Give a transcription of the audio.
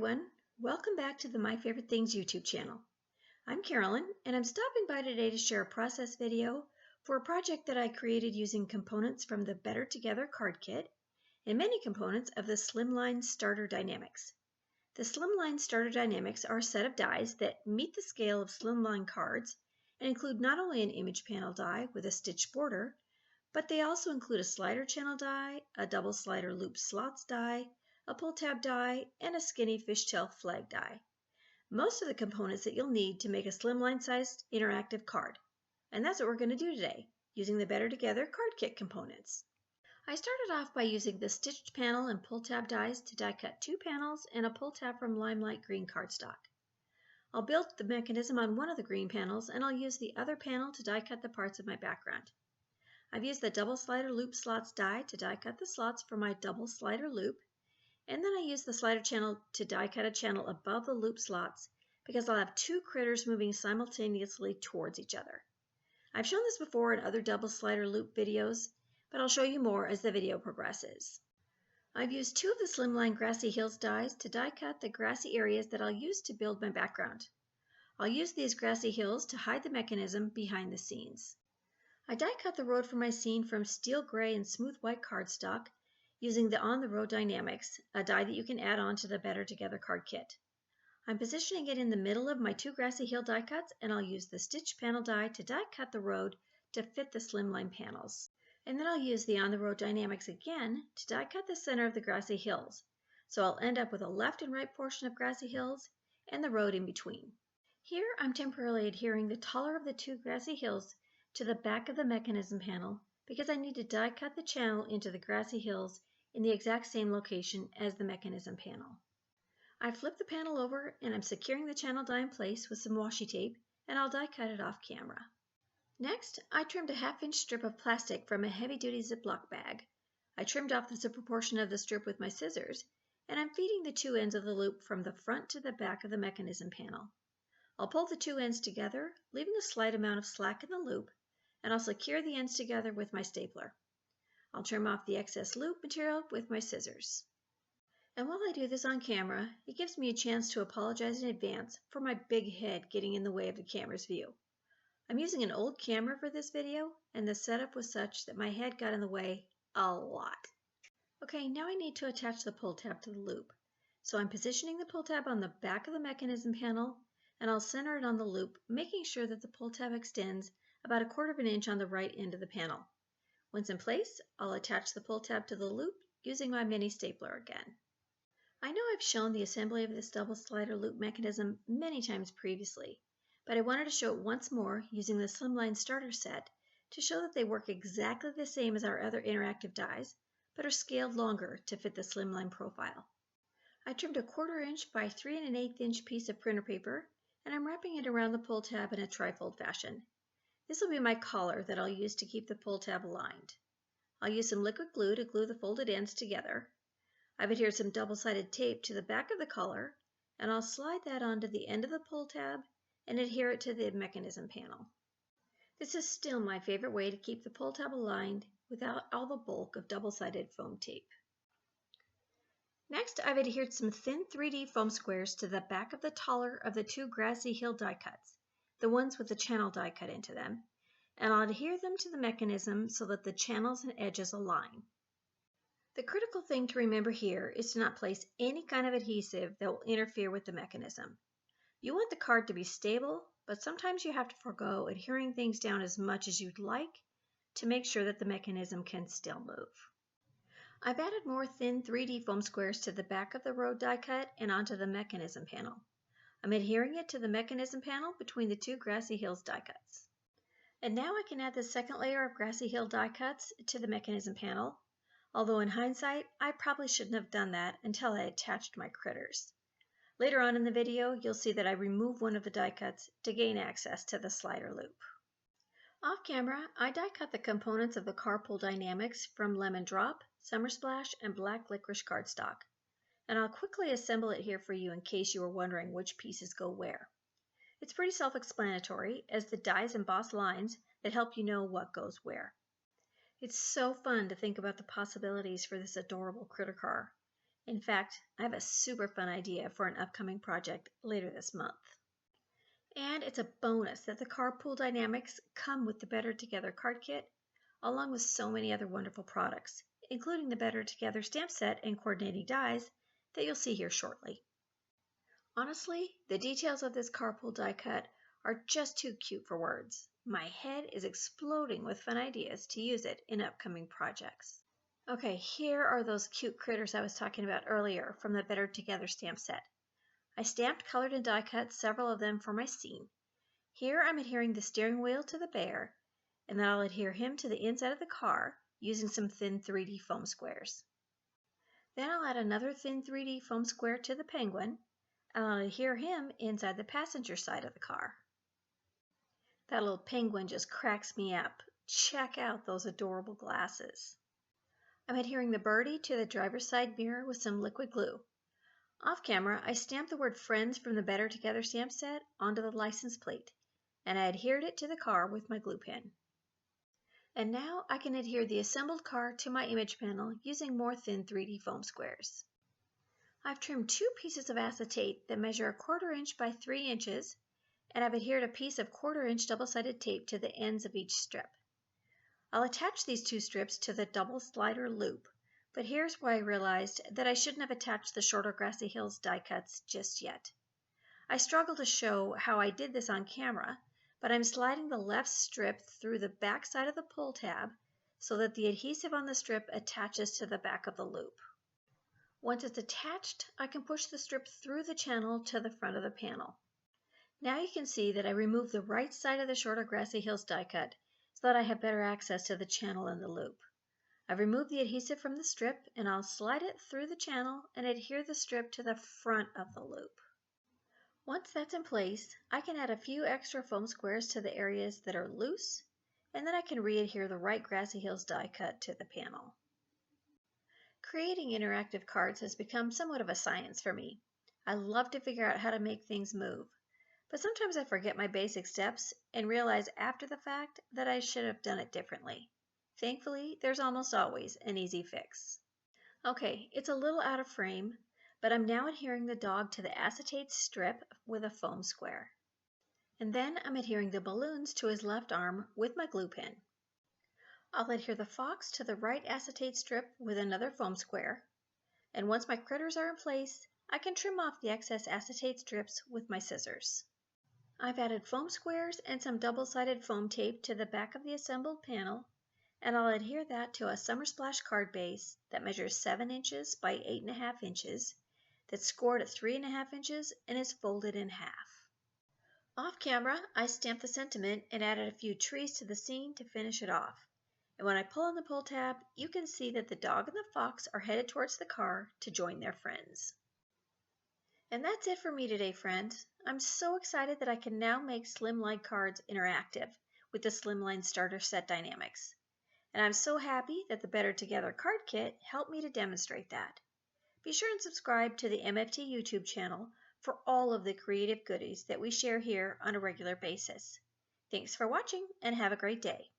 everyone, welcome back to the My Favorite Things YouTube channel. I'm Karolyn and I'm stopping by today to share a process video for a project that I created using components from the Better Together card kit and many components of the Slimline Starter Die-namics. The Slimline Starter Die-namics are a set of dies that meet the scale of Slimline cards and include not only an image panel die with a stitched border, but they also include a slider channel die, a double slider loop slots die, a pull tab die, and a skinny fishtail flag die. Most of the components that you'll need to make a slimline-sized interactive card. And that's what we're going to do today, using the Better Together card kit components. I started off by using the stitched panel and pull tab dies to die cut 2 panels and a pull tab from Limelight green cardstock. I'll build the mechanism on one of the green panels and I'll use the other panel to die cut the parts of my background. I've used the double slider loop slots die to die cut the slots for my double slider loop. And then I use the slider channel to die cut a channel above the loop slots because I'll have 2 critters moving simultaneously towards each other. I've shown this before in other double slider loop videos, but I'll show you more as the video progresses. I've used 2 of the Slimline Grassy Hills dies to die cut the grassy areas that I'll use to build my background. I'll use these grassy hills to hide the mechanism behind the scenes. I die cut the road for my scene from steel gray and smooth white cardstock using the On the Road Die-namics, a die that you can add on to the Better Together card kit. I'm positioning it in the middle of my 2 grassy hill die cuts, and I'll use the stitch panel die to die cut the road to fit the slimline panels. And then I'll use the On the Road Die-namics again to die cut the center of the grassy hills. So I'll end up with a left and right portion of grassy hills and the road in between. Here I'm temporarily adhering the taller of the 2 grassy hills to the back of the mechanism panel because I need to die cut the channel into the grassy hills in the exact same location as the mechanism panel. I flip the panel over and I'm securing the channel die in place with some washi tape, and I'll die cut it off camera. Next, I trimmed a 1/2-inch strip of plastic from a heavy-duty Ziploc bag. I trimmed off the zipper portion of the strip with my scissors, and I'm feeding the 2 ends of the loop from the front to the back of the mechanism panel. I'll pull the 2 ends together, leaving a slight amount of slack in the loop, and I'll secure the ends together with my stapler. I'll trim off the excess loop material with my scissors. And while I do this on camera, it gives me a chance to apologize in advance for my big head getting in the way of the camera's view. I'm using an old camera for this video, and the setup was such that my head got in the way a lot. Okay, now I need to attach the pull tab to the loop. So I'm positioning the pull tab on the back of the mechanism panel, and I'll center it on the loop, making sure that the pull tab extends about 1/4 inch on the right end of the panel. Once in place, I'll attach the pull tab to the loop using my mini stapler again. I know I've shown the assembly of this double slider loop mechanism many times previously, but I wanted to show it once more using the Slimline starter set to show that they work exactly the same as our other interactive dies, but are scaled longer to fit the Slimline profile. I trimmed a 1/4 inch by 3 1/8 inch piece of printer paper, and I'm wrapping it around the pull tab in a trifold fashion. This will be my collar that I'll use to keep the pull tab aligned. I'll use some liquid glue to glue the folded ends together. I've adhered some double-sided tape to the back of the collar, and I'll slide that onto the end of the pull tab and adhere it to the mechanism panel. This is still my favorite way to keep the pull tab aligned without all the bulk of double-sided foam tape. Next, I've adhered some thin 3D foam squares to the back of the taller of the 2 grassy hill die cuts, the ones with the channel die cut into them, and I'll adhere them to the mechanism so that the channels and edges align. The critical thing to remember here is to not place any kind of adhesive that will interfere with the mechanism. You want the card to be stable, but sometimes you have to forego adhering things down as much as you'd like to make sure that the mechanism can still move. I've added more thin 3D foam squares to the back of the road die cut and onto the mechanism panel. I'm adhering it to the mechanism panel between the 2 Grassy Hills die cuts. And now I can add the second layer of Grassy Hill die cuts to the mechanism panel, although in hindsight, I probably shouldn't have done that until I attached my critters. Later on in the video, you'll see that I remove one of the die cuts to gain access to the slider loop. Off camera, I die cut the components of the Carpool Die-namics from Lemon Drop, Summer Splash, and Black Licorice cardstock. And I'll quickly assemble it here for you in case you were wondering which pieces go where. It's pretty self-explanatory, as the dies emboss lines that help you know what goes where. It's so fun to think about the possibilities for this adorable critter car. In fact, I have a super fun idea for an upcoming project later this month. And it's a bonus that the Carpool Dynamics come with the Better Together card kit, along with so many other wonderful products, including the Better Together stamp set and coordinating dies that you'll see here shortly. Honestly, the details of this carpool die cut are just too cute for words. My head is exploding with fun ideas to use it in upcoming projects. Okay, here are those cute critters I was talking about earlier from the Better Together stamp set. I stamped, colored, and die cut several of them for my scene. Here I'm adhering the steering wheel to the bear, and then I'll adhere him to the inside of the car using some thin 3D foam squares. Then I'll add another thin 3D foam square to the penguin, and I'll adhere him inside the passenger side of the car. That little penguin just cracks me up. Check out those adorable glasses. I'm adhering the birdie to the driver's side mirror with some liquid glue. Off camera, I stamped the word Friends from the Better Together stamp set onto the license plate, and I adhered it to the car with my glue pen. And now I can adhere the assembled car to my image panel using more thin 3D foam squares. I've trimmed 2 pieces of acetate that measure 1/4 inch by 3 inches, and I've adhered a piece of 1/4 inch double-sided tape to the ends of each strip. I'll attach these 2 strips to the double slider loop, but here's where I realized that I shouldn't have attached the shorter Grassy Hills die cuts just yet. I struggle to show how I did this on camera, but I'm sliding the left strip through the back side of the pull tab so that the adhesive on the strip attaches to the back of the loop. Once it's attached, I can push the strip through the channel to the front of the panel. Now you can see that I removed the right side of the shorter Grassy Hills die cut so that I have better access to the channel and the loop. I've removed the adhesive from the strip, and I'll slide it through the channel and adhere the strip to the front of the loop. Once that's in place, I can add a few extra foam squares to the areas that are loose, and then I can re-adhere the right Grassy Hills die cut to the panel. Creating interactive cards has become somewhat of a science for me. I love to figure out how to make things move, but sometimes I forget my basic steps and realize after the fact that I should have done it differently. Thankfully, there's almost always an easy fix. Okay, it's a little out of frame, but I'm now adhering the dog to the acetate strip with a foam square. And then I'm adhering the balloons to his left arm with my glue pen. I'll adhere the fox to the right acetate strip with another foam square, and once my critters are in place, I can trim off the excess acetate strips with my scissors. I've added foam squares and some double-sided foam tape to the back of the assembled panel, and I'll adhere that to a Summer Splash card base that measures 7 inches by 8.5 inches, that's scored at 3.5 inches and is folded in half. Off camera, I stamped the sentiment and added a few trees to the scene to finish it off. And when I pull on the pull tab, you can see that the dog and the fox are headed towards the car to join their friends. And that's it for me today, friends. I'm so excited that I can now make Slimline cards interactive with the Slimline Starter Die-namics. And I'm so happy that the Better Together card kit helped me to demonstrate that. Be sure and subscribe to the MFT YouTube channel for all of the creative goodies that we share here on a regular basis. Thanks for watching and have a great day.